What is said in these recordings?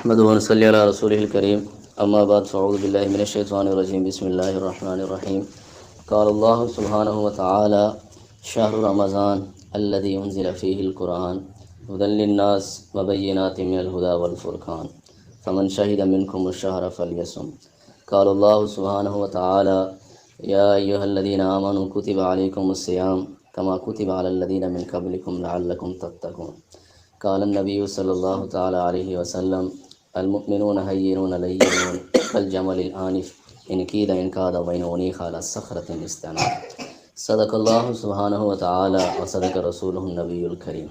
نحمده ونصلي على رسوله الكريم اما بعد فاعوذ بالله من الشيطان الرجيم بسم الله الرحمن الرحيم قال الله سبحانه وتعالى شهر رمضان الذي انزل فيه القرآن هدى للناس وبينات من الهدى والفرقان فمن شهد منكم الشهر فليصم قال الله سبحانه وتعالى يا أيها الذين آمنوا كتب عليكم الصيام كما كتب على الذين من قبلكم لعلكم تتقون قال النبي صلى الله تعالى عليه وسلم المؤمنون هينون لينون كالجمل الآنف إن كيد إنكاد وإن أنيخ على الصخرة استعنى صدق الله سبحانه وتعالى وصدق رسوله النبي الكريم۔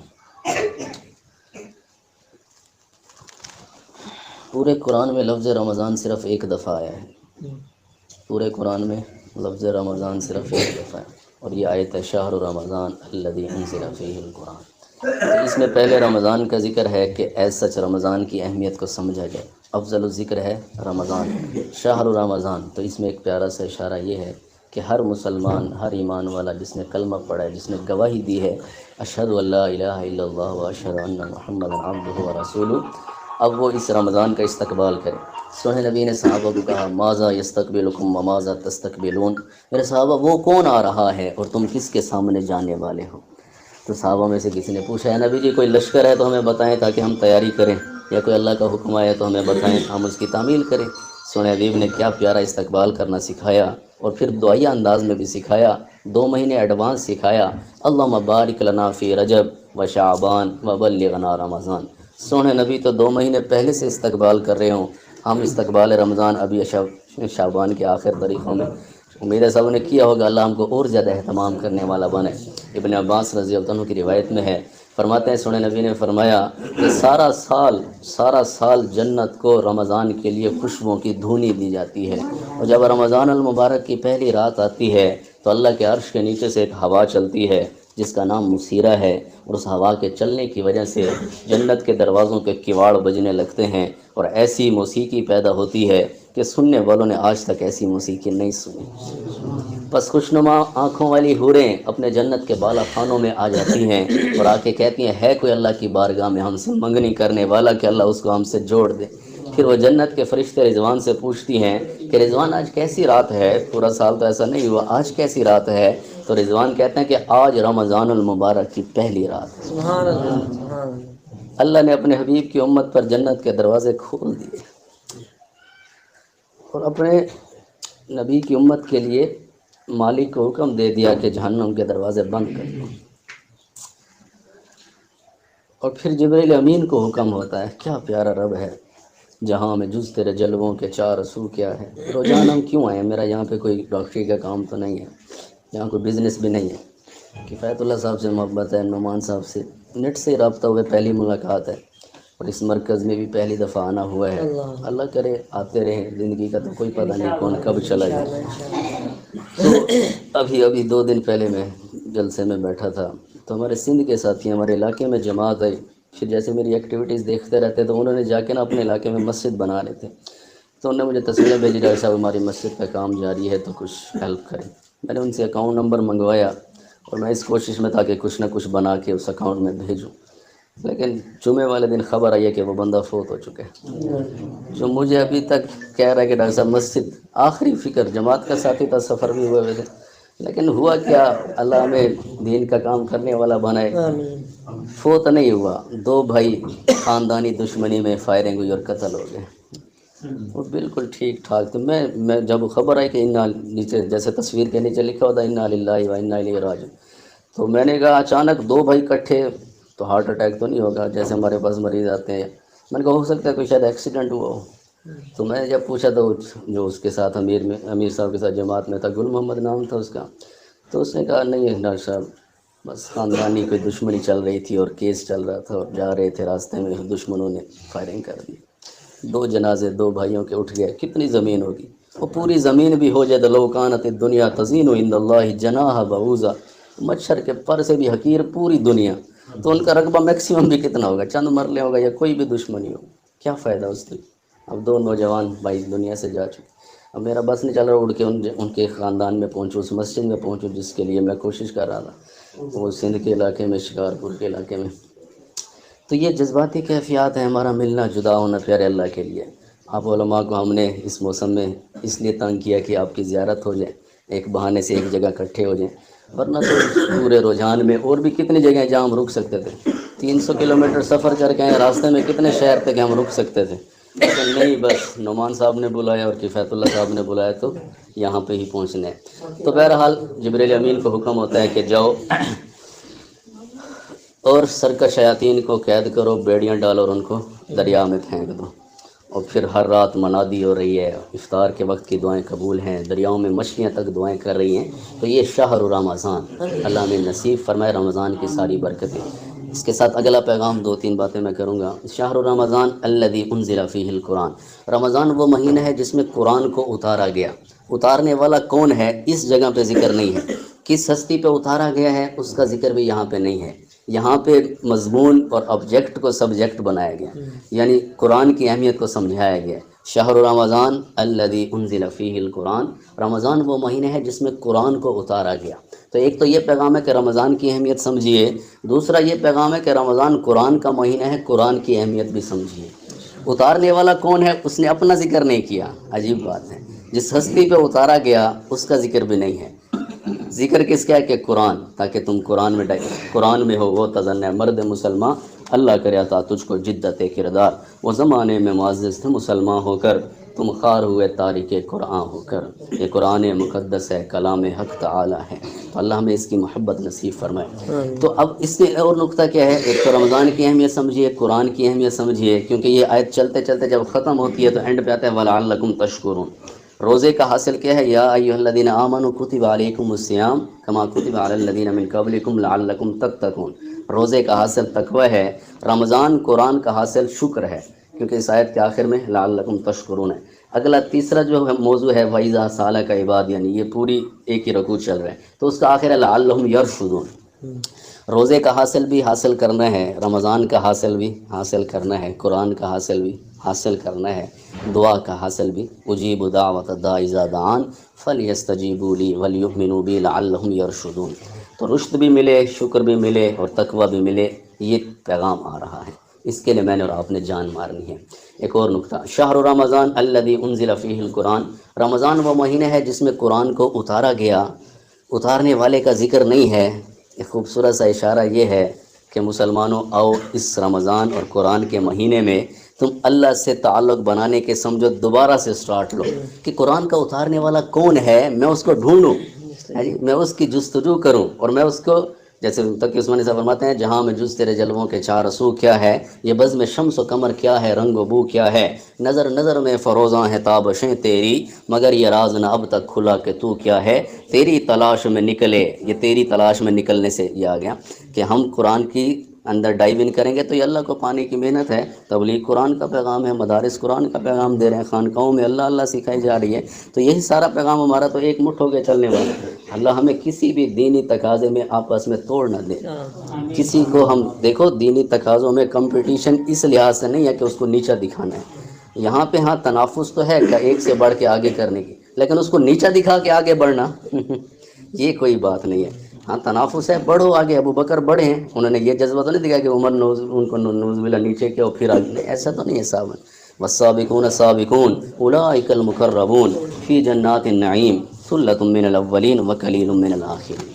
پورے قرآن میں لفظ رمضان صرف ایک دفعہ آیا ہے، پورے قرآن میں لفظ رمضان صرف ایک دفعہ ہے، اور یہ آیت ہے شہر رمضان الذی انزل فیہ القرآن۔ اس میں پہلے رمضان کا ذکر ہے کہ ایز سچ رمضان کی اہمیت کو سمجھا جائے، افضل الذکر ہے رمضان، شہر رمضان۔ تو اس میں ایک پیارا سا اشارہ یہ ہے کہ ہر مسلمان، ہر ایمان والا جس نے کلمہ پڑھا ہے، جس نے گواہی دی ہے اشہد ان لا الہ الا اللہ و اشہد ان محمدا عبدہ و رسولہ، اب وہ اس رمضان کا استقبال کرے۔ سونے نبی نے صحابہ کو کہا ماذا یستقبلکم و ماذا تستقبلون، میرے صحابہ وہ کون آ رہا ہے اور تم کس کے سامنے جانے والے ہو؟ تو صحابہ میں سے کسی نے پوچھا ہے نبی جی کوئی لشکر ہے تو ہمیں بتائیں تاکہ ہم تیاری کریں، یا کوئی اللہ کا حکم آیا تو ہمیں بتائیں ہم اس کی تعمیل کریں۔ سونے حبیب نے کیا پیارا استقبال کرنا سکھایا، اور پھر دعائیہ انداز میں بھی سکھایا، 2 مہینے ایڈوانس سکھایا، اللہم بارک لنا فی رجب و شعبان و بلغنا رمضان۔ سونے نبی تو 2 مہینے پہلے سے استقبال کر رہے ہوں، ہم استقبال رمضان ابھی شعبان کے آخر طریقوں میں، امید ہے سب نے کیا ہوگا، اللہ ہم کو اور زیادہ اہتمام کرنے والا بنے۔ ابن عباس رضی اللہ عنہ کی روایت میں ہے، فرماتے ہیں سونے نبی نے فرمایا کہ سارا سال جنت کو رمضان کے لیے خوشبوؤں کی دھونی دی جاتی ہے، اور جب رمضان المبارک کی پہلی رات آتی ہے تو اللہ کے عرش کے نیچے سے ایک ہوا چلتی ہے جس کا نام مسیرہ ہے، اور اس ہوا کے چلنے کی وجہ سے جنت کے دروازوں کے کواڑ بجنے لگتے ہیں، اور ایسی موسیقی پیدا ہوتی ہے کہ سننے والوں نے آج تک ایسی موسیقی نہیں سنی۔ بس خوشنما آنکھوں والی حوریں اپنے جنت کے بالا خانوں میں آ جاتی ہیں اور آ کے کہتی ہیں ہے کوئی اللہ کی بارگاہ میں ہم سے منگنی کرنے والا کہ اللہ اس کو ہم سے جوڑ دے۔ پھر وہ جنت کے فرشتے رضوان سے پوچھتی ہیں کہ رضوان آج کیسی رات ہے، پورا سال تو ایسا نہیں ہوا، آج کیسی رات ہے؟ تو رضوان کہتے ہیں کہ آج رمضان المبارک کی پہلی رات ہے۔ سبحان اللہ، سبحان اللہ۔ اللہ نے اپنے حبیب کی امت پر جنت کے دروازے کھول دیے، اور اپنے نبی کی امت کے لیے مالک کو حکم دے دیا کہ جہنم کے دروازے بند کر دو، اور پھر جبریل امین کو حکم ہوتا ہے۔ کیا پیارا رب ہے، جہاں میں جز تیرے جلووں کے 4 سو کیا ہے، روزانہ ہم کیوں آئے؟ میرا یہاں پہ کوئی ڈاکٹری کا کام تو نہیں ہے، یہاں کوئی بزنس بھی نہیں ہے، کفایت اللہ صاحب سے محبت ہے، نعمان صاحب سے نیٹ سے رابطہ ہوئے، پہلی ملاقات ہے، اور اس مرکز میں بھی پہلی دفعہ آنا ہوا ہے۔ اللہ کرے آتے رہیں، زندگی کا تو کوئی پتہ نہیں کون کب چلا جائے۔ تو ابھی 2 دن پہلے میں جلسے میں بیٹھا تھا، تو ہمارے سندھ کے ساتھی ہمارے علاقے میں جماعت آئی، پھر جیسے میری ایکٹیویٹیز دیکھتے رہتے تو انہوں نے جا کے نا اپنے علاقے میں مسجد بنا رہے تھے، تو انہوں نے مجھے تصویریں بھیجی ڈاکٹر صاحب ہماری مسجد کا کام جاری ہے تو کچھ ہیلپ کریں۔ میں نے ان سے اکاؤنٹ نمبر منگوایا، اور میں اس کوشش میں تھا کہ کچھ نہ کچھ بنا کے اس اکاؤنٹ میں بھیجوں، لیکن جمعے والے دن خبر آئی ہے کہ وہ بندہ فوت ہو چکا ہے، جو مجھے ابھی تک کہہ رہا ہے کہ ڈاکٹر صاحب مسجد، آخری فکر جماعت کا ساتھی تھا، سفر بھی ہوئے تھے، لیکن ہوا کیا، اللہ ہمیں دین کا کام کرنے والا بنائے۔ فوت نہیں ہوا، 2 بھائی خاندانی دشمنی میں فائرنگ ہوئی اور قتل ہو گئے، وہ بالکل ٹھیک ٹھاک تھے۔ میں جب خبر آئی کہ نیچے جیسے تصویر کے نیچے لکھا ہوتا ہے انا للہ و انا الیہ راجعون، تو میں نے کہا اچانک 2 بھائی کٹھے تو ہارٹ اٹیک تو نہیں ہوگا جیسے ہمارے پاس مریض آتے ہیں؟ میں نے کہا ہو سکتا ہے کوئی شاید ایکسیڈنٹ ہوا ہو۔ تو میں نے جب پوچھا تو جو اس کے ساتھ امیر صاحب کے ساتھ جماعت میں تھا، گل محمد نام تھا اس کا، تو اس نے کہا نہیں ڈاکٹر صاحب بس خاندانی کوئی دشمنی چل رہی تھی اور کیس چل رہا تھا، اور جا رہے تھے راستے میں دشمنوں نے فائرنگ کر دی، 2 جنازے 2 بھائیوں کے اٹھ گئے۔ کتنی زمین ہوگی، وہ پوری زمین بھی ہو جائے تو لو کانت الدنیا تزین عند اللہ جناح بعوضہ، مچھر کے پر سے بھی حقیر پوری دنیا، تو ان کا رقبہ میکسیمم بھی کتنا ہوگا، چند مرلے ہوگا یا کوئی بھی دشمنی ہو، کیا فائدہ اس دن؟ اب 2 نوجوان بھائی دنیا سے جا چکے، اب میرا بس نہیں چل رہا اڑ کے ان کے خاندان میں پہنچوں، اس مسجد میں پہنچوں جس کے لیے میں کوشش کر رہا تھا، وہ سندھ کے علاقے میں، شکارپور کے علاقے میں۔ تو یہ جذباتی کیفیات ہیں، ہمارا ملنا جدا ہونا پیارے اللہ کے لیے۔ آپ علماء کو ہم نے اس موسم میں اس لیے تنگ کیا کہ آپ کی زیارت ہو جائے، ایک بہانے سے ایک جگہ اکٹھے ہو جائیں، ورنہ تو پورے رجحان میں اور بھی کتنی جگہیں جہاں ہم رک سکتے تھے۔ 300 کلومیٹر سفر کر کے راستے میں کتنے شہر تھے کہ ہم رک سکتے تھے، لیکن نہیں، بس نعمان صاحب نے بلایا اور کفایت اللہ صاحب نے بلایا تو یہاں پہ ہی پہنچنے۔ تو بہرحال جبریل امین کو حکم ہوتا ہے کہ جاؤ اور سرکش شیاطین کو قید کرو، بیڑیاں ڈالو اور ان کو دریا میں پھینک دو۔ اور پھر ہر رات منادی ہو رہی ہے، افطار کے وقت کی دعائیں قبول ہیں، دریاؤں میں مچھلیاں تک دعائیں کر رہی ہیں۔ تو یہ شہر رمضان، اللہ نے نصیب فرمائے رمضان کی ساری برکتیں۔ اس کے ساتھ اگلا پیغام 2-3 باتیں میں کروں گا۔ شہر رمضان الذی انزل فیہ القرآن، رمضان وہ مہینہ ہے جس میں قرآن کو اتارا گیا۔ اتارنے والا کون ہے اس جگہ پہ ذکر نہیں ہے، کس ہستی پہ اتارا گیا ہے اس کا ذکر بھی یہاں پہ نہیں ہے۔ یہاں پہ مضمون اور آبجیکٹ کو سبجیکٹ بنایا گیا، یعنی قرآن کی اہمیت کو سمجھایا گیا۔ شہر رمضان الذی انزل فیہ القرآن، رمضان وہ مہینہ ہے جس میں قرآن کو اتارا گیا۔ تو ایک تو یہ پیغام ہے کہ رمضان کی اہمیت سمجھیے، دوسرا یہ پیغام ہے کہ رمضان قرآن کا مہینہ ہے، قرآن کی اہمیت بھی سمجھیے۔ اتارنے والا کون ہے اس نے اپنا ذکر نہیں کیا، عجیب بات ہے، جس ہستی پہ اتارا گیا اس کا ذکر بھی نہیں ہے۔ ذکر کس کا ہے کہ قرآن، تاکہ تم قرآن میں ہو وہ تزن مرد مسلمان، اللہ کرے عطا تجھ کو جدت کردار، وہ زمانے میں معزز تھے مسلمان ہو کر، تم خوار ہوئے تاریک قرآن ہو کر۔ یہ قرآن مقدس ہے، کلام حق تعالی ہے، تو اللہ ہمیں اس کی محبت نصیب فرمائے۔ تو اب اس میں اور نقطہ کیا ہے، ایک تو رمضان کی اہمیت سمجھیے، قرآن کی اہمیت سمجھیے، کیونکہ یہ آیت چلتے چلتے جب ختم ہوتی ہے تو اینڈ پہ آتا ہے وَلَعَلَّكُمْ تَشْكُرُونَ۔ روزے کا حاصل کیا ہے، یا ایھا الذین آمنوا کتب علیکم الصیام کما کتب علی الذین من قبلکم لعلکم تتقون۔ روزے کا حاصل تقوی ہے، رمضان قرآن کا حاصل شکر ہے، کیونکہ اس آیت کے آخر میں لعلکم تشکرون ہے۔ اگلا تیسرا جو موضوع ہے وَإِذَا سَأَلَكَ عِبَادِی، یعنی یہ پوری ایک ہی رکوع چل رہا ہے، تو اس کا آخر ہے لعلہم یرشدون۔ روزے کا حاصل بھی حاصل کرنا ہے، رمضان کا حاصل بھی حاصل کرنا ہے، قرآن کا حاصل بھی حاصل کرنا ہے، دعا کا حاصل بھی اجیب دعوت الداع اذا دعان فلیستجیبوا لی ولیؤمنوا بی لعلہم یرشدون۔ تو رشد بھی ملے، شکر بھی ملے اور تقوی بھی ملے، یہ پیغام آ رہا ہے، اس کے لیے میں نے اور آپ نے جان مارنی ہے۔ ایک اور نقطہ، شہر رمضان الذی انزل فیہ القرآن، رمضان وہ مہینہ ہے جس میں قرآن کو اتارا گیا، اتارنے والے کا ذکر نہیں ہے۔ ایک خوبصورت سا اشارہ یہ ہے کہ مسلمانوں آؤ اس رمضان اور قرآن کے مہینے میں تم اللہ سے تعلق بنانے کے سمجھو، دوبارہ سے سٹارٹ لو کہ قرآن کا اتارنے والا کون ہے، میں اس کو ڈھونڈوں، میں اس کی جستجو کروں، اور میں اس کو، جیسے تقی عثمانی صاحب فرماتے ہیں جہاں میں جز تیرے جلووں کے چار سو کیا ہے، یہ بزم شمس و قمر کیا ہے، رنگ و بو کیا ہے، نظر نظر میں فروزاں ہیں تابشیں تیری، مگر یہ راز نہ اب تک کھلا کہ تو کیا ہے، تیری تلاش میں نکلے۔ یہ تیری تلاش میں نکلنے سے یہ آ گیا کہ ہم قرآن کی اندر ڈائیو ان کریں گے تو یہ اللہ کو پانے کی محنت ہے۔ تبلیغ قرآن کا پیغام ہے، مدارس قرآن کا پیغام دے رہے ہیں، خانقاہوں میں اللہ اللہ سکھائی جا رہی ہے، تو یہی سارا پیغام ہمارا تو ایک مٹھ ہو کے چلنے والا ہے۔ اللہ ہمیں کسی بھی دینی تقاضے میں آپس میں توڑ نہ دے، کسی کو ہم دیکھو دینی تقاضوں میں کمپٹیشن اس لحاظ سے نہیں ہے کہ اس کو نیچا دکھانا ہے، یہاں پہ ہاں تنافس تو ہے کہ ایک سے بڑھ کے آگے کرنے کی، لیکن اس کو نیچا دکھا کے آگے بڑھنا یہ کوئی بات نہیں ہے۔ ہاں تنافس ہے، بڑھو آگے، ابو بکر بڑھے ہیں، انہوں نے یہ جذبہ تو نہیں دکھایا کہ عمر ان کو نوز باللہ نیچے کیا اور پھر آگے، نہیں، ایسا تو نہیں ہے صاحب۔ والسابقون السابقون اولئک المقربون فی جنات النعیم ثلۃ من الاولین وقلیل من الآخرین۔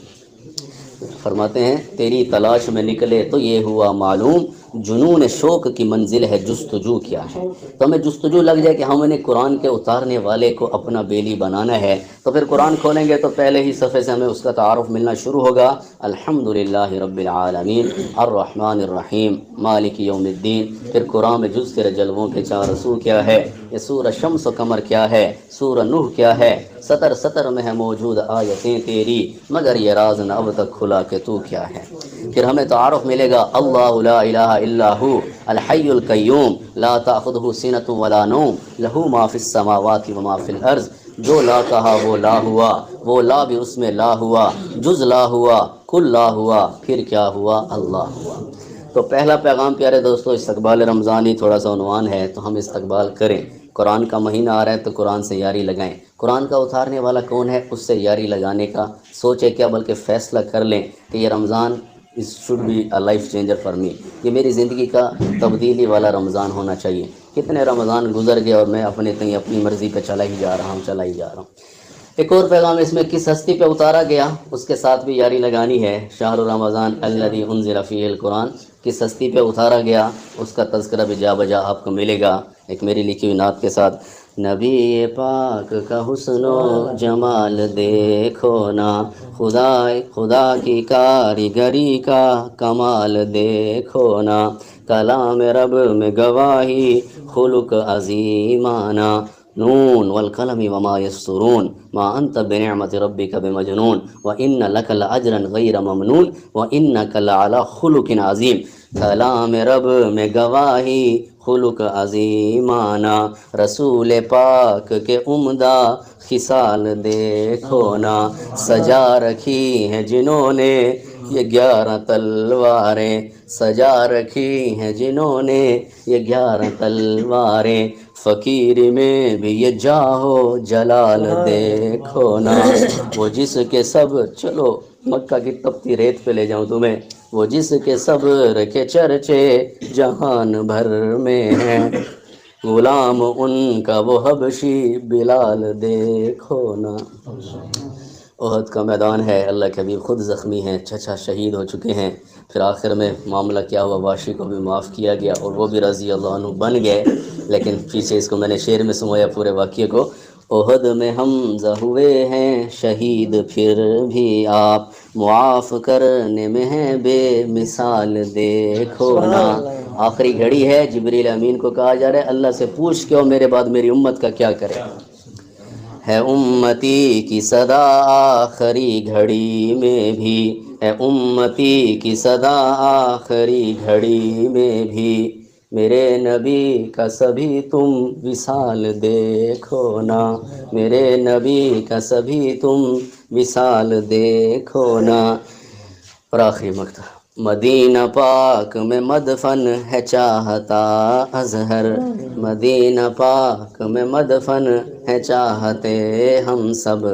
فرماتے ہیں تیری تلاش میں نکلے تو یہ ہوا معلوم، جنون شوق کی منزل ہے جستجو کیا ہے۔ تو ہمیں جستجو لگ جائے کہ ہم نے قرآن کے اتارنے والے کو اپنا بیلی بنانا ہے، تو پھر قرآن کھولیں گے تو پہلے ہی صفحے سے ہمیں اس کا تعارف ملنا شروع ہوگا۔ الحمدللہ رب العالمین الرحمن الرحیم مالک یوم الدین، پھر قرآن میں جز تیرے جلووں کے چار سو کیا ہے، یہ سورہ شمس و قمر کیا ہے، سورہ نوح کیا ہے، سطر سطر میں ہے موجود آیتیں تیری، مگر یہ راز نہ اب تک کھلا کہ تو کیا ہے۔ پھر ہمیں تعارف ملے گا اللہ لا الہ الا ہو الحی القیوم لا تأخذہ سنۃ ولا نوم لہ ما فی السماوات وما فی الارض، جو لا کہا وہ لا ہوا، وہ لا بھی اس میں لا ہوا، جز لا ہوا، کل لا ہوا، پھر کیا ہوا، اللہ ہوا۔ تو پہلا پیغام پیارے دوستو، استقبال رمضانی تھوڑا سا عنوان ہے تو ہم استقبال کریں۔ قرآن کا مہینہ آ رہا ہے تو قرآن سے یاری لگائیں، قرآن کا اتارنے والا کون ہے اس سے یاری لگانے کا سوچے کیا بلکہ فیصلہ کر لیں کہ یہ Ramzan should be a life changer for me. یہ میری زندگی کا تبدیلی والا رمضان ہونا چاہیے. کتنے رمضان گزر گئے اور میں اپنی مرضی پہ چلا ہی جا رہا ہوں. ایک اور پیغام اس میں کس ہستی پہ اتارا گیا اس کے ساتھ بھی یاری لگانی ہے. شہر رمضان الذی انزل فیہ القرآن، کس ہستی پہ اتارا گیا اس کا تذکرہ بھی جا بجا آپ کو ملے گا ایک میری لکھی ہوئی نعت کے ساتھ. نبی پاک کا حسن و جمال دیکھو نا، خدا کی کاریگری کا کمال دیکھو نا، کلام رب میں گواہی خلق عظیمانہ، نون والقلم وما یسطرون ما انت بنعمت ربک بمجنون وان لک لاجرا غیر ممنون وانک لعلی خلق عظیم. کلام رب میں گواہی خلق عظیمانہ، رسول پاک کے عمدہ خصال دیکھو نا، سجا رکھی ہیں جنہوں نے یہ 11 تلواریں، سجا رکھی ہیں جنہوں نے یہ 11 تلواریں، فقیر میں بھی یہ جاہو جلال دیکھو نا. وہ جس کے سب، چلو مکہ کی تپتی ریت پہ لے جاؤں تمہیں، وہ جس کے صبر کے چرچے جہان بھر میں ہیں، غلام ان کا وہ حبشی بلال دیکھو نا. احد کا میدان ہے، اللہ کے حبیب خود زخمی ہیں، چچا شہید ہو چکے ہیں. پھر آخر میں معاملہ کیا ہوا، واشی کو بھی معاف کیا گیا اور وہ بھی رضی اللہ عنہ بن گئے. لیکن پیچھے اس کو میں نے شعر میں سمایا پورے واقعے کو. احد میں حمزہ ہوئے ہیں شہید، پھر بھی آپ معاف کرنے میں ہیں بے مثال دیکھو نا. آخری گھڑی ہے، جبریل امین کو کہا جا رہا ہے اللہ سے پوچھ کے میرے بعد میری امت کا کیا کرے. ہے امتی کی صدا آخری گھڑی میں بھی، ہے امتی کی صدا آخری گھڑی میں بھی، میرے نبی کا سبھی تم وصال دیکھو نا، میرے نبی کا سبھی تم وصال دیکھو نا. اور آخری مقطع، مدینہ پاک میں مدفن ہے چاہتا اظہر، مدینہ پاک میں مدفن ہے چاہتے ہم سب،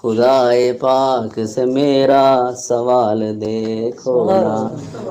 خدائے پاک سے میرا سوال دیکھو نا،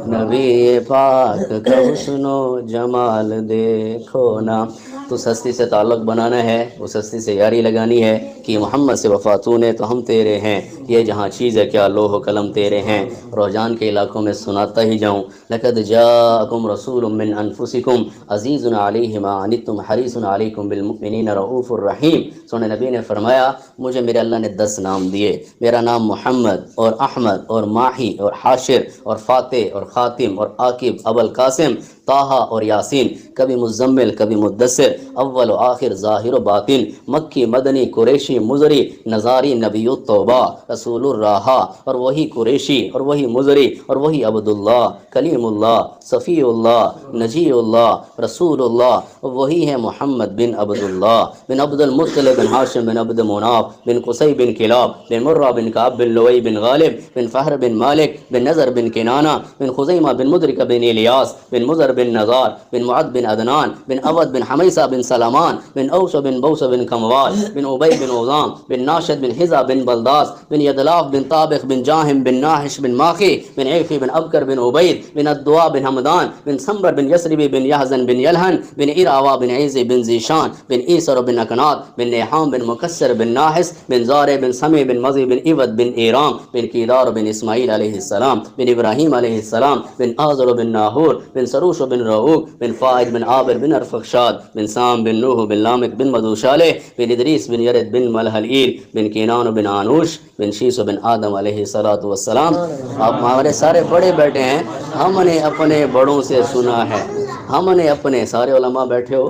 نبی پاک کا حسن و جمال دیکھو نا. تو اس ہستی سے تعلق بنانا ہے، اس ہستی سے یاری لگانی ہے کہ محمد سے وفاتون ہے تو ہم تیرے ہیں، یہ جہاں چیز ہے کیا لوح و قلم تیرے ہیں. روزان کے علاقوں میں سناتا ہی جاؤں. لقد جاءکم رسول من انفسکم عزیز علیہ ما عنتم حریص علیکم بالمؤمنین رؤوف الرحیم. سونے نبی نے فرمایا مجھے میرے اللہ نے 10 نام دیے، میرا نام محمد اور احمد اور ماہی اور حاشر اور فاتح اور خاتم اور عاقب ابوالقاسم طٰہٰ اور یاسین، کبھی مزمل کبھی مدثر، اول و آخر ظاہر و باطن، مکی مدنی قریشی مزری نظاری نبی التوبہ رسول الراحہ، اور وہی قریشی اور وہی مزری اور وہی عبداللہ کلیم اللہ صفی اللہ نجی اللہ رسول اللہ، وہی ہے محمد بن عبداللہ بن عبد المطلب بن ہاشم بن عبد مناف بن قصی بن کلاب بن مرہ بن کعب بن لؤی بن غالب بن فہر بن مالک بن نظر بن کنانہ بن خزیمہ بن مدرک بن الیاس بن مزر بن نزار بن معد بن عدنان بن اود بن حمیسہ بن سلامان بن اوس بن بوس بن کموال بن ابی بن عظام بن ناشد بن حزا بن بلداس بن یدلاف بن طابخ بن جاہم بن ناحش بن ماخی بن عیفی بن ابکر بن عبید بن الدعاء بن حمدان بن سمبر بن یسربی بن یحزن بن یلہن بن اراوا بن عیزی بن زیشان بن ایسر بن اکنات بن نیحام بن مکسر بن ناحس بن زارع بن سمی بن مضی بن ایود بن ایرام بن کیدار بن اسماعیل علیہ السلام بن ابراہیم علیہ السلام بن آزر بن ناہور بن سروش بن رعوق بن فائد بن عابر بن ارفخشاد بن سام بن نوح بن لامک بن مدوشالہ بن ادریس بن یرد بن ملحلئیل بن کینان بن آنوش بن شیس بن آدم علیہ السلام. آپ ہمارے سارے بڑے بیٹے ہیں، ہم نے اپنے بڑوں سے سنا ہے، ہم نے اپنے سارے علماء بیٹھے ہو،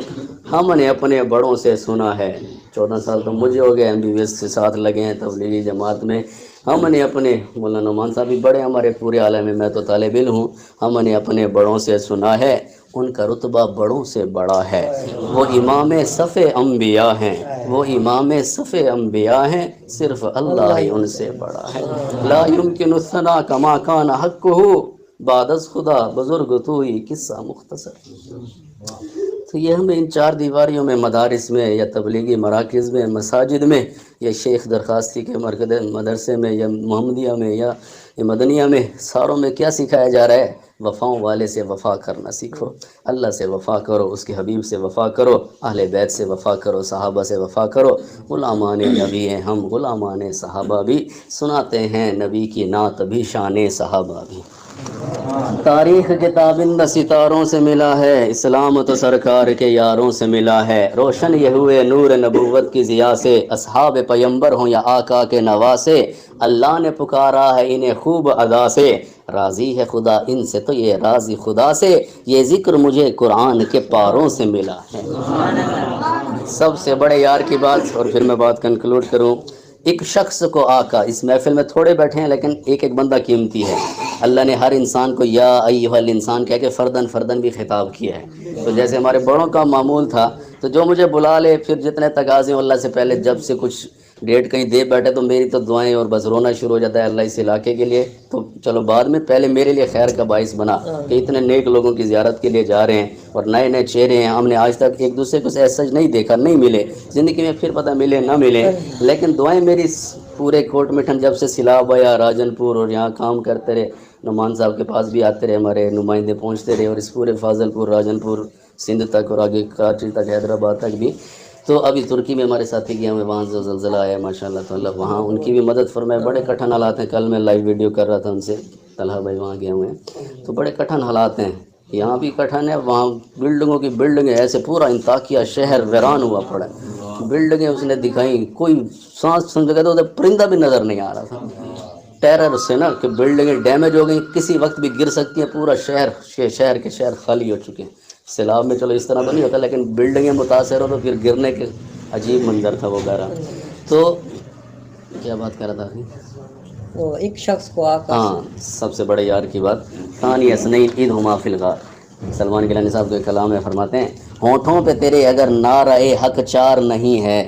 ہم نے اپنے بڑوں سے سنا ہے. 14 سال تو مجھے ہو گئے MBBS کے ساتھ لگے ہیں تبلیغی جماعت میں. ہم نے اپنے مولانا نعمان صاحب بھی بڑے ہمارے پورے عالم میں، میں تو طالب علم ہوں. ہم نے اپنے بڑوں سے سنا ہے ان کا رتبہ بڑوں سے بڑا ہے، وہ امام صف انبیاء ہیں، وہ امام صف انبیاء ہیں، صرف اللہ ہی ان سے بڑا ہے. لا يمكن الثناء كما كان حقه بعد از خدا بزرگ تو ہی قصہ مختصر. تو یہ ہمیں ان 4 دیواریوں میں، مدارس میں یا تبلیغی مراکز میں، مساجد میں یہ شیخ درخواست تھی کہ مرکز مدرسے میں یا محمدیہ میں یا مدنیہ میں ساروں میں کیا سکھایا جا رہا ہے؟ وفاؤں والے سے وفا کرنا سیکھو، اللہ سے وفا کرو، اس کے حبیب سے وفا کرو، اہل بیت سے وفا کرو، صحابہ سے وفا کرو۔ غلامان نبی ہیں ہم، غلامان صحابہ بھی، سناتے ہیں نبی کی نعت بھی، شان صحابہ بھی۔ تاریخ کتابند ستاروں سے ملا ہے، اسلام تو سرکار کے یاروں سے ملا ہے۔ روشن یہ ہوئے نور نبوت کی ضیاء سے، اصحاب پیمبر ہوں یا آقا کے نواسے، اللہ نے پکارا ہے انہیں خوب ادا سے، راضی ہے خدا ان سے تو یہ راضی خدا سے، یہ ذکر مجھے قرآن کے پاروں سے ملا ہے۔ سب سے بڑے یار کی بات، اور پھر میں بات کنکلوڈ کروں۔ ایک شخص کو آقا، اس محفل میں تھوڑے بیٹھے ہیں لیکن ایک ایک بندہ قیمتی ہے، اللہ نے ہر انسان کو یا ایھا الانسان کہہ کے فردن فردن بھی خطاب کیا ہے۔ تو جیسے ہمارے بڑوں کا معمول تھا، تو جو مجھے بلا لے، پھر جتنے تقاضے اللہ سے پہلے جب سے کچھ ڈیٹ کہیں دے بیٹھے تو میری تو دعائیں اور بس رونا شروع ہو جاتا ہے اللہ اس علاقے کے لیے، تو چلو بعد میں پہلے میرے لیے خیر کا باعث بنا کہ اتنے نیک لوگوں کی زیارت کے لیے جا رہے ہیں اور نئے نئے چہرے ہیں، ہم نے آج تک ایک دوسرے کو ایسا نہیں دیکھا، نہیں ملے زندگی میں، پھر پتہ ملے نہ ملے، لیکن دعائیں میری پورے کوٹ مٹھن جب سے سیلاب آیا، راجن پور اور یہاں کام کرتے رہے، نعمان صاحب کے پاس بھی آتے رہے، ہمارے نمائندے پہنچتے رہے، اور اس پورے فاضل پور، راجن پور، سندھ تک اور آگے کراچی تک، حیدرآباد تک بھی۔ تو ابھی ترکی میں ہمارے ساتھی گئے ہوئے، وہاں جو زلزلہ آیا ماشاء اللہ تعالیٰ، وہاں ان کی بھی مدد فرمائے، بڑے کٹھن حالات ہیں۔ کل میں لائیو ویڈیو کر رہا تھا ان سے، طلحہ بھائی وہاں گئے ہوئے ہیں، تو بڑے کٹھن حالات ہیں، یہاں بھی کٹھن ہے، وہاں بلڈنگوں کی بلڈنگیں ایسے، پورا انطاکیہ شہر ویران ہوا پڑا ہے، بلڈنگیں اس نے دکھائیں، کوئی سانس سن جگہ تو ادھر پرندہ بھی نظر نہیں آ رہا تھا، ٹیرر سے نا کہ بلڈنگیں ڈیمیج ہو گئیں، کسی وقت بھی گر سکتی ہیں، پورا شہر کے شہر خالی ہو چکے ہیں۔ سیلاب میں چلو اس طرح تو نہیں ہوتا، لیکن بلڈنگیں متاثر ہو تو پھر گرنے کے عجیب منظر تھا وہ گہرا۔ تو کیا بات کر رہا تھا؟ وہ ایک شخص کو آقا ہاں، سب سے بڑے یار کی بات، ثانی اثنین اذ ہما فی الغار، سلمان گیلانی صاحب کو ایک کلام میں فرماتے ہیں، ہونٹوں پہ تیرے اگر نعرہ حق چار نہیں ہے،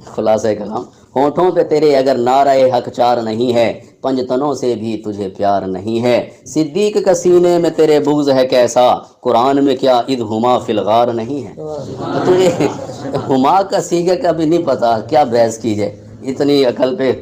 خلاصہ کلام، ہونٹوں پہ تیرے اگر نعرہ حق چار نہیں ہے، پنجتنوں سے بھی تجھے پیار نہیں ہے، صدیق کا سینے میں تیرے بغض ہے کیسا، قرآن میں کیا اذ ہما فی الغار نہیں ہے۔ تو یہ ہما کا سیگا کا بھی نہیں پتا، کیا بحث کی جائے، اتنی عقل پہ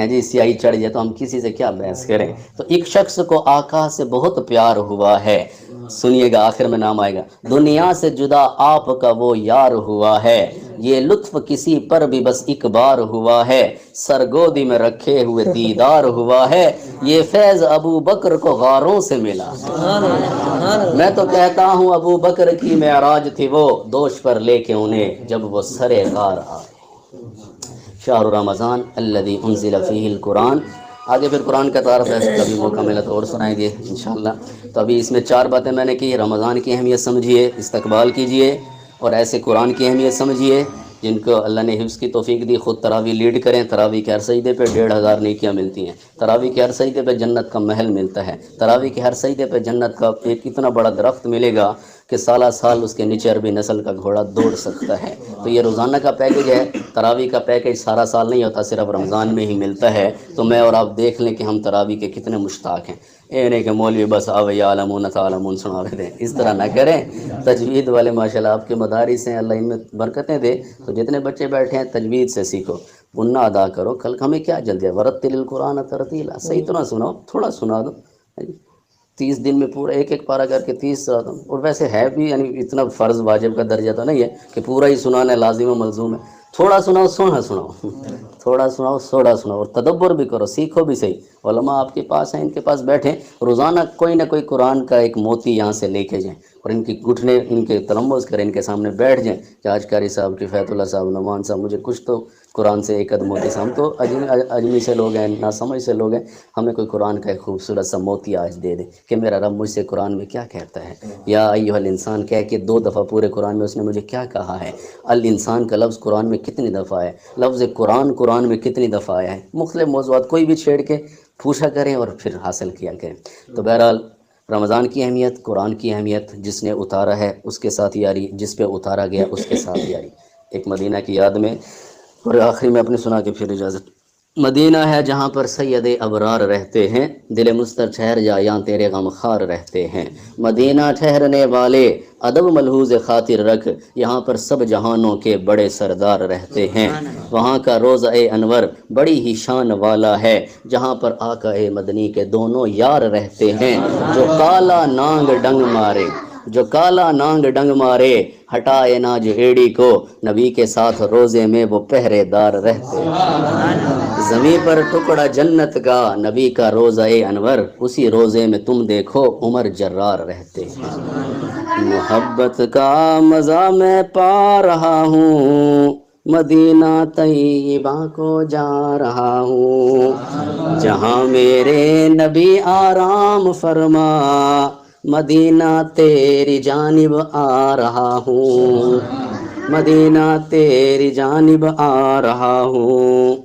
جی سیاہی چڑھ جائے تو ہم کسی سے کیا بحث کریں۔ تو ایک شخص کو آقا سے بہت پیار ہوا ہے، سنیے گا آخر میں نام آئے گا، دنیا سے جدا آپ کا وہ یار ہوا ہے، یہ لطف کسی پر بھی بس ایک بار ہوا ہے، سرگودی میں رکھے ہوئے دیدار ہوا ہے، یہ فیض ابو بکر کو غاروں سے ملا۔ میں تو کہتا ہوں ابو بکر کی معراج تھی وہ، دوش پر لے کے انہیں جب وہ سرے غار آئے۔ شہر رمضان الذی انزل فیہ القرآن، آگے پھر قرآن کا تعارف ہے، کبھی موقع ملا تو اور سنائیں گے انشاءاللہ۔ تو ابھی اس میں 4 باتیں میں نے کی، رمضان کی اہمیت سمجھیے، استقبال کیجئے، اور ایسے قرآن کی اہمیت سمجھیے جن کو اللہ نے حفظ کی توفیق دی، خود تراویح لیڈ کریں، تراویح کے ہر سجدے پہ 1500 نیکیاں ملتی ہیں، تراویح کے ہر سجدے پہ جنت کا محل ملتا ہے، تراویح کے ہر سجدے پہ جنت کا ایک اتنا بڑا درخت ملے گا کہ سالہ سال اس کے نیچے عربی نسل کا گھوڑا دوڑ سکتا ہے۔ تو یہ روزانہ کا پیکج ہے، تراویح کا پیکج سارا سال نہیں ہوتا، صرف رمضان میں ہی ملتا ہے۔ تو میں اور آپ دیکھ لیں کہ ہم تراویح کے کتنے مشتاق ہیں، اے نہیں کہ مولوی بس آوے یعلمون تعلمون سناوے دیں، اس طرح نہ کریں۔ تجوید والے ماشاءاللہ آپ کے مدارس ہیں، اللہ ان میں برکتیں دے، تو جتنے بچے بیٹھے ہیں تجوید سے سیکھو، غنہ ادا کرو، کل ہمیں کیا جلدی ہے، ورتل القرآن ترتیلا، صحیح تو نہ سناؤ، تھوڑا سنا دو، 30 دن میں پورا ایک ایک پارہ کر کے 30 ساتھ، اور ویسے ہے بھی یعنی اتنا فرض واجب کا درجہ تو نہیں ہے کہ پورا ہی سنانا ہے، لازم و ملزوم ہے، تھوڑا سناؤ سونا سناؤ، تھوڑا سناؤ سوڑا سناؤ، اور تدبر بھی کرو، سیکھو بھی صحیح۔ علماء آپ کے پاس ہیں، ان کے پاس بیٹھیں، روزانہ کوئی نہ کوئی قرآن کا ایک موتی یہاں سے لے کے جائیں، اور ان کی گھٹنے ان کے تلمذ کریں، ان کے سامنے بیٹھ جائیں کہ آج قاری صاحب، کفایت اللہ صاحب، نعمان صاحب، مجھے کچھ تو قرآن سے ایک موتی سے، ہم تو اجمی سے لوگ ہیں، ناسمجھ سے لوگ ہیں، ہمیں کوئی قرآن کا ایک خوبصورت سا موتی آج دے دے کہ میرا رب مجھ سے قرآن میں کیا کہتا ہے، یا ایھا الانسان کہہ کے 2 دفعہ پورے قرآن میں اس نے مجھے کیا کہا ہے، الانسان کا لفظ قرآن میں کتنی دفعہ ہے، لفظ قرآن میں کتنی دفعہ آیا ہے، مختلف موضوعات کوئی بھی چھیڑ کے پوچھا کریں اور پھر حاصل کیا کریں۔ تو بہرحال رمضان کی اہمیت، قرآن کی اہمیت، جس نے اتارا ہے اس کے ساتھ یاری، جس پہ اتارا گیا اس کے ساتھ یاری، ایک مدینہ کی یاد میں، اور آخری میں اپنے سنا کے پھر اجازت۔ مدینہ ہے جہاں پر سید ابرار رہتے ہیں، دل مستر ٹھہر جا یہاں تیرے غم خار رہتے ہیں۔ مدینہ ٹھہرنے والے ادب ملحوظ خاطر رکھ، یہاں پر سب جہانوں کے بڑے سردار رہتے ہیں۔ وہاں کا روضہ انور بڑی ہی شان والا ہے، جہاں پر آقا مدنی کے دونوں یار رہتے ہیں۔ جو کالا نانگ ڈنگ مارے، جو کالا نانگ ڈنگ مارے، ہٹائے نہ جو ایڑی کو، نبی کے ساتھ روزے میں وہ پہرے دار رہتے ہیں۔ زمیں پر ٹکڑا جنت کا نبی کا روزہ انور، اسی روزے میں تم دیکھو عمر جرار رہتے ہیں۔ محبت کا مزہ میں پا رہا ہوں، مدینہ طیبہ کو جا رہا ہوں، جہاں میرے نبی آرام فرما، مدینہ تیری جانب آ رہا ہوں، مدینہ تیری جانب آ رہا ہوں۔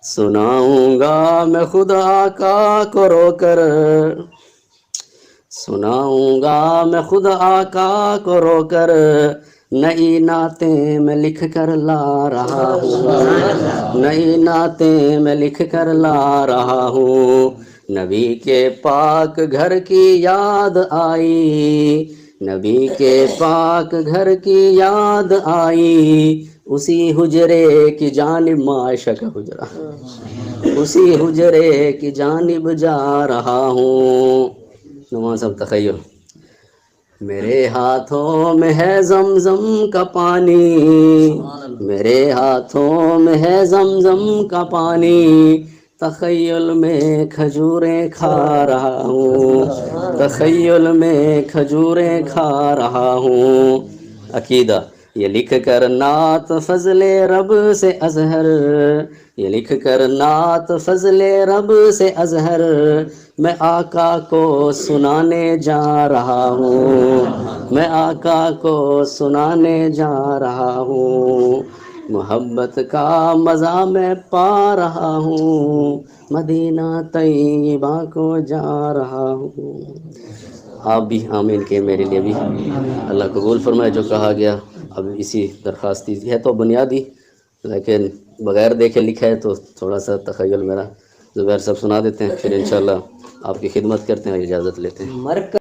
سناؤں گا میں خود آقا کو رو کر، سناؤں گا میں خود آقا کو رو کر، نئی نعتیں میں لکھ کر لا رہا ہوں، نئی نعتیں میں لکھ کر لا رہا ہوں۔ نبی کے پاک گھر کی یاد آئی، نبی کے پاک گھر کی یاد آئی، اسی حجرے کی جانب، معاشہ کا حجرہ، اسی حجرے کی جانب جا رہا ہوں۔ نماز اب تخیل۔ میرے ہاتھوں میں ہے زمزم کا پانی، میرے ہاتھوں میں ہے زمزم کا پانی، تخیل میں کھجوریں کھا رہا ہوں، تخیل میں کھجوریں کھا رہا ہوں۔ عقیدہ یہ لکھ کر نعت فضل رب سے اظہر، یہ لکھ کر نعت فضل رب سے اظہر، میں آقا کو سنانے جا رہا ہوں، میں آقا کو سنانے جا رہا ہوں۔ محبت کا مزہ میں پا رہا ہوں، مدینہ طیبہ کو جا رہا ہوں۔ آپ بھی آمین کہ میرے لیے بھی اللہ قبول فرمائے جو کہا گیا۔ اب اسی درخواست ہے تو بنیادی، لیکن بغیر دیکھے لکھا ہے تو تھوڑا سا تخیل میرا زبیر صاحب سنا دیتے ہیں، پھر انشاءاللہ آپ کی خدمت کرتے ہیں اور اجازت لیتے ہیں۔